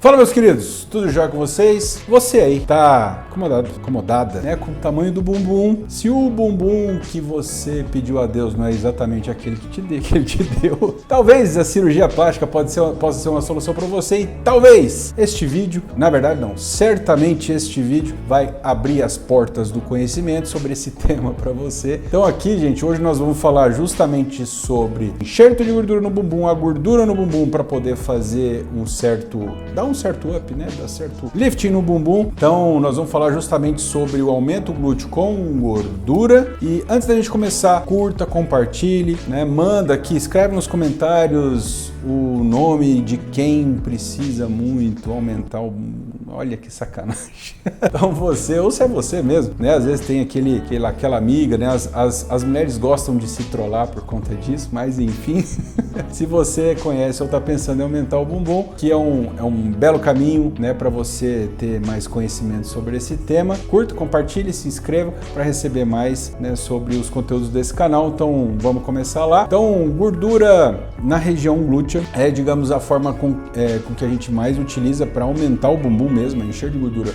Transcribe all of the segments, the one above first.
Fala, meus queridos, tudo já com vocês? Você aí tá acomodada, né, com o tamanho do bumbum. Se o bumbum que você pediu a Deus não é exatamente aquele que ele te deu, talvez a cirurgia plástica possa ser uma solução para você e talvez este vídeo, na verdade não, certamente este vídeo vai abrir as portas do conhecimento sobre esse tema para você. Então aqui, gente, hoje nós vamos falar justamente sobre enxerto de gordura no bumbum, a gordura no bumbum para poder fazer dar um certo up, né? Dar certo lifting no bumbum. Então nós vamos falar justamente sobre o aumento glúteo com gordura. E antes da gente começar, curta, compartilhe, né? Manda aqui, escreve nos comentários o nome de quem precisa muito aumentar o... Olha que sacanagem. Então você, ou se é você mesmo, né? Às vezes tem aquela amiga, né? As mulheres gostam de se trollar por conta disso, mas enfim. Se você conhece ou está pensando em aumentar o bumbum, que é um belo caminho, né? Para você ter mais conhecimento sobre esse tema. Curta, compartilhe, se inscreva para receber mais, né, sobre os conteúdos desse canal. Então vamos começar lá. Então, gordura na região glútea é, digamos, a forma com que a gente mais utiliza para aumentar o bumbum mesmo, encher de gordura.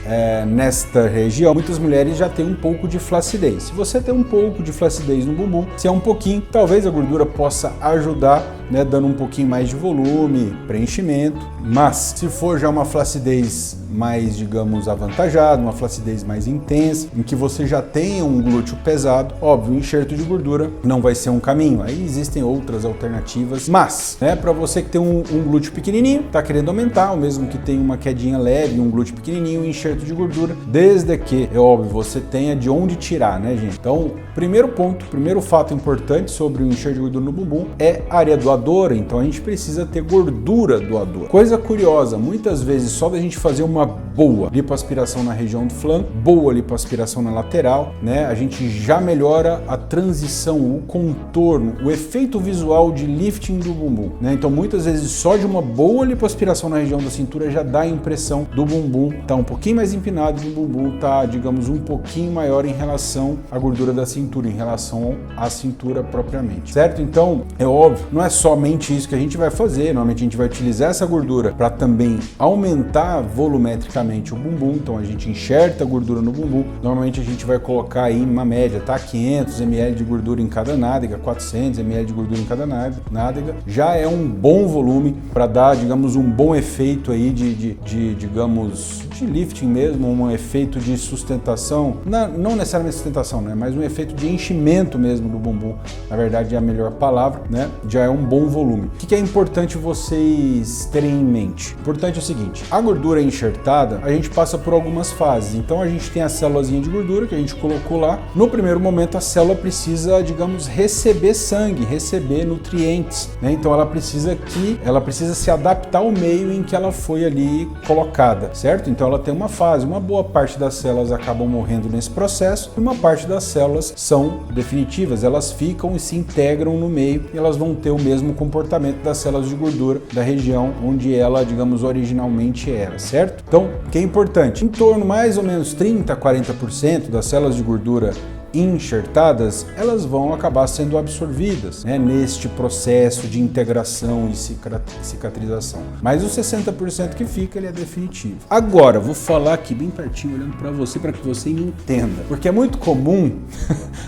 Nesta região, muitas mulheres já têm um pouco de flacidez. Se você tem um pouco de flacidez no bumbum, se é um pouquinho, talvez a gordura possa ajudar, né, dando um pouquinho mais de volume, preenchimento. Mas se for já uma flacidez mais, digamos, avantajada, uma flacidez mais intensa, em que você já tenha um glúteo pesado, óbvio, o enxerto de gordura não vai ser um caminho. Aí existem outras alternativas, mas, né, para você que tem um glúteo pequenininho, tá querendo aumentar, ou mesmo que tem uma quedinha leve, um glúteo pequenininho, um enxerto de gordura, desde que, é óbvio, você tenha de onde tirar, né, gente? Então, primeiro fato importante sobre o enxerto de gordura no bumbum é a área doadora. Então a gente precisa ter gordura doadora. Coisa curiosa, muitas vezes só da gente fazer uma boa lipoaspiração na região do flanco, boa lipoaspiração na lateral, né, a gente já melhora a transição, o contorno, o efeito visual de lifting do bumbum, né? Então muitas vezes só de uma boa lipoaspiração na região da cintura já dá a impressão do bumbum tá um pouquinho mais empinado, do bumbum tá, digamos, um pouquinho maior em relação à gordura da cintura, em relação à cintura propriamente, certo? Então é óbvio, não é somente isso que a gente vai fazer. Normalmente a gente vai utilizar essa gordura para também aumentar volumetricamente o bumbum. Então a gente enxerta a gordura no bumbum. Normalmente a gente vai colocar aí uma média, tá? 500 ml de gordura em cada nádega, 400 ml de gordura em cada nádega. Já é um bom volume para dar, digamos, um bom efeito aí digamos, de lifting mesmo, um efeito de sustentação, não necessariamente sustentação, né? Mas um efeito de enchimento mesmo do bumbum. Na verdade é a melhor palavra, né? Já é um bom volume. O que é importante vocês terem em mente? Importante é o seguinte: a gordura enxertada, a gente passa por algumas fases. Então a gente tem a célulazinha de gordura que a gente colocou lá. No primeiro momento a célula precisa, digamos, receber sangue, receber nutrientes, né? Então ela precisa se adaptar ao meio em que ela foi ali colocada, certo? Então ela tem uma fase, uma boa parte das células acabam morrendo nesse processo e uma parte das células são definitivas, elas ficam e se integram no meio e elas vão ter o mesmo comportamento das células de gordura da região onde ela, digamos, originalmente era, certo? Então, o que é importante? Em torno mais ou menos 30 a 40% das células de gordura enxertadas, elas vão acabar sendo absorvidas, né, neste processo de integração e cicatrização. Mas os 60% que fica, ele é definitivo. Agora, vou falar aqui bem pertinho, olhando para que você entenda, porque é muito comum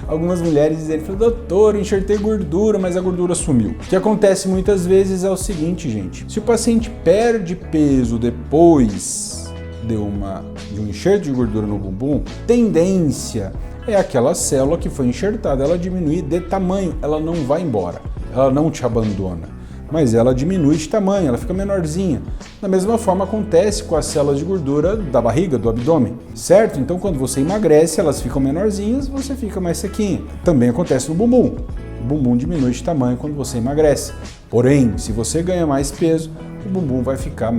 algumas mulheres dizerem: doutor, enxertei gordura, mas a gordura sumiu. O que acontece muitas vezes é o seguinte, gente: se o paciente perde peso depois de um enxerto de gordura no bumbum, tendência é aquela célula que foi enxertada, ela diminuir de tamanho, ela não vai embora, ela não te abandona, mas ela diminui de tamanho, ela fica menorzinha. Da mesma forma acontece com as células de gordura da barriga, do abdômen, certo? Então quando você emagrece, elas ficam menorzinhas, você fica mais sequinho. Também acontece no bumbum. O bumbum diminui de tamanho quando você emagrece. Porém, se você ganha mais peso, o bumbum vai ficar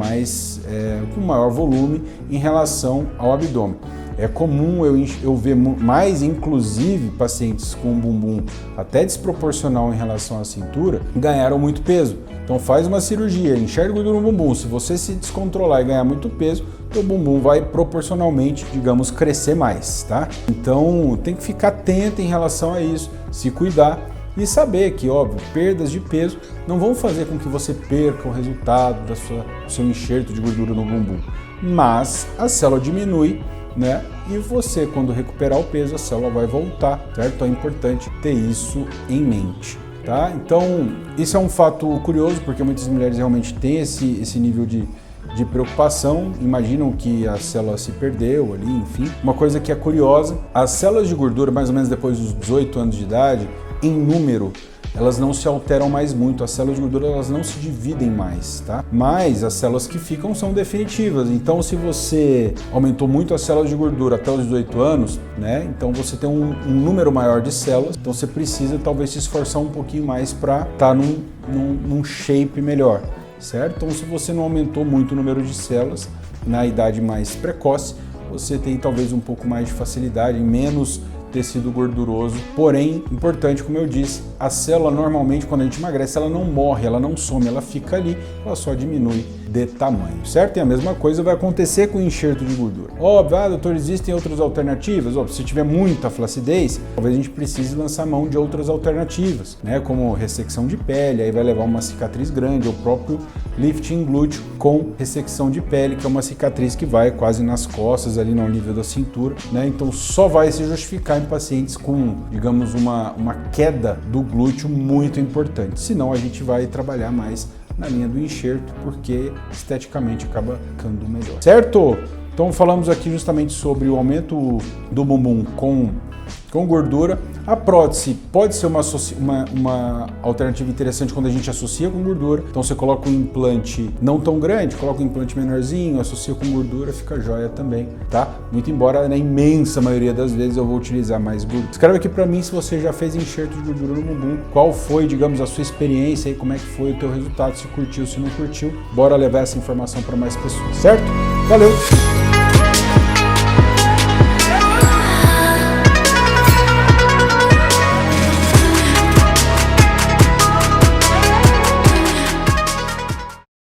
com maior volume em relação ao abdômen. É comum eu ver mais, inclusive, pacientes com um bumbum até desproporcional em relação à cintura, ganharam muito peso. Então faz uma cirurgia, enxerga gordura no bumbum. Se você se descontrolar e ganhar muito peso, o bumbum vai proporcionalmente, digamos, crescer mais, tá? Então tem que ficar atento em relação a isso, se cuidar. E saber que, óbvio, perdas de peso não vão fazer com que você perca o resultado do seu enxerto de gordura no bumbum, mas a célula diminui, né? E você, quando recuperar o peso, a célula vai voltar, certo? Então é importante ter isso em mente, tá? Então, isso é um fato curioso, porque muitas mulheres realmente têm esse nível de preocupação, imaginam que a célula se perdeu ali, enfim. Uma coisa que é curiosa, as células de gordura, mais ou menos depois dos 18 anos de idade, em número, elas não se alteram mais muito, as células de gordura elas não se dividem mais, tá? Mas as células que ficam são definitivas, então se você aumentou muito as células de gordura até os 18 anos, né? Então você tem um número maior de células, então você precisa talvez se esforçar um pouquinho mais para estar num shape melhor, certo? Então se você não aumentou muito o número de células na idade mais precoce, você tem talvez um pouco mais de facilidade, menos tecido gorduroso, porém, importante, como eu disse, a célula normalmente quando a gente emagrece, ela não morre, ela não some, ela fica ali, ela só diminui de tamanho, certo? E a mesma coisa vai acontecer com o enxerto de gordura. Óbvio, doutor, existem outras alternativas? Óbvio, se tiver muita flacidez, talvez a gente precise lançar mão de outras alternativas, né? Como ressecção de pele, aí vai levar uma cicatriz grande, ou o próprio lifting glúteo com ressecção de pele, que é uma cicatriz que vai quase nas costas, ali no nível da cintura, né? Então só vai se justificar em pacientes com, digamos, uma queda do glúteo muito importante. Senão a gente vai trabalhar mais na linha do enxerto, porque esteticamente acaba ficando melhor. Certo? Então falamos aqui justamente sobre o aumento do bumbum com gordura. A prótese pode ser uma alternativa interessante quando a gente associa com gordura. Então você coloca um implante não tão grande, coloca um implante menorzinho, associa com gordura, fica jóia também, tá? Muito embora na imensa maioria das vezes eu vou utilizar mais gordura. Escreve aqui pra mim se você já fez enxerto de gordura no bumbum, qual foi, digamos, a sua experiência e como é que foi o teu resultado, se curtiu, se não curtiu. Bora levar essa informação para mais pessoas, certo? Valeu!